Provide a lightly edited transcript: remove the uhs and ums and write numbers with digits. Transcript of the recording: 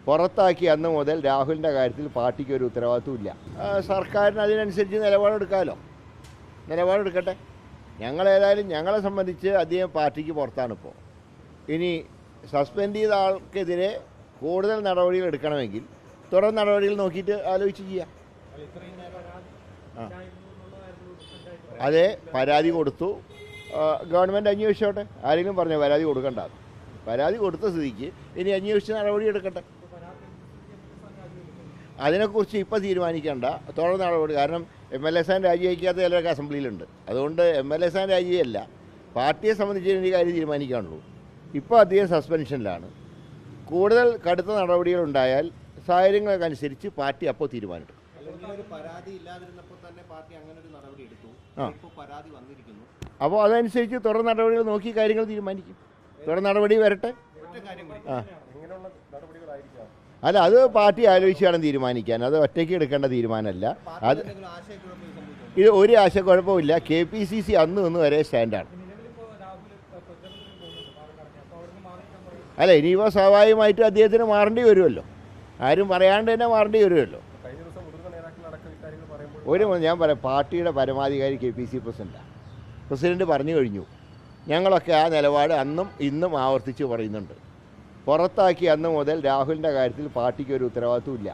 പുറത്താക്കി അന്ന് മുതൽ രാഹുലിൻ്റെ കാര്യത്തിൽ പാർട്ടിക്ക് ഒരു ഉത്തരവാദിത്വമില്ല. സർക്കാരിന് അതിനനുസരിച്ച് നിലപാടെടുക്കട്ടെ. ഞങ്ങളേതായാലും ഞങ്ങളെ സംബന്ധിച്ച് അദ്ദേഹം പാർട്ടിക്ക് പുറത്താണിപ്പോൾ. ഇനി സസ്പെൻഡ് ചെയ്ത ആൾക്കെതിരെ കൂടുതൽ നടപടികൾ എടുക്കണമെങ്കിൽ തുടർ നടപടികൾ നോക്കിയിട്ട് ആലോചിച്ച് ചെയ്യാം. അതെ, പരാതി കൊടുത്തു, ഗവൺമെൻറ് അന്വേഷിച്ചോട്ടെ. ആരെങ്കിലും പറഞ്ഞോ പരാതി കൊടുക്കണ്ട? പരാതി കൊടുത്ത സ്ഥിതിക്ക് ഇനി അന്വേഷിച്ച് നടപടി എടുക്കട്ടെ. അതിനെക്കുറിച്ച് ഇപ്പോൾ തീരുമാനിക്കേണ്ട, തുടർ നടപടി. കാരണം MLA രാജിവയ്ക്കാത്ത ചിലരൊക്കെ അസംബ്ലിയിലുണ്ട്. അതുകൊണ്ട് MLA രാജിയല്ല, പാർട്ടിയെ സംബന്ധിച്ച് ഈ കാര്യം തീരുമാനിക്കാനുള്ളൂ. ഇപ്പോൾ അദ്ദേഹം സസ്പെൻഷനിലാണ്. കൂടുതൽ കടുത്ത നടപടികളുണ്ടായാൽ സാഹചര്യങ്ങൾക്കനുസരിച്ച് പാർട്ടി അപ്പോൾ തീരുമാനിക്കും. അപ്പോൾ അതനുസരിച്ച് തുടർ നടപടികൾ നോക്കി കാര്യങ്ങൾ തീരുമാനിക്കും. തുടർ നടപടി വരട്ടെ. അല്ല, അത് പാർട്ടി ആലോചിച്ചാണ് തീരുമാനിക്കാൻ. അത് ഒറ്റയ്ക്ക് എടുക്കേണ്ട തീരുമാനമല്ല. അത് ഇത് ഒരു ആശയക്കുഴപ്പമില്ല. KPCC അന്ന് വരെ സ്റ്റാൻഡാണ്. അല്ല, ഇനിയിപ്പോൾ സ്വാഭാവികമായിട്ടും അദ്ദേഹത്തിന് മാറേണ്ടി വരുമല്ലോ. ആരും പറയാണ്ട് തന്നെ മാറേണ്ടി വരുമല്ലോ. ഞാൻ പറയാം, പാർട്ടിയുടെ പരമാധികാരി KPCC പ്രസിഡന്റ് പറഞ്ഞു കഴിഞ്ഞു. ഞങ്ങളൊക്കെ ആ നിലപാട് അന്നും ഇന്നും ആവർത്തിച്ച് പറയുന്നുണ്ട്. പുറത്താക്കി അന്ന് മുതൽ രാഹുലിൻ്റെ കാര്യത്തിൽ പാർട്ടിക്ക് ഒരു ഉത്തരവാദിത്വമില്ല.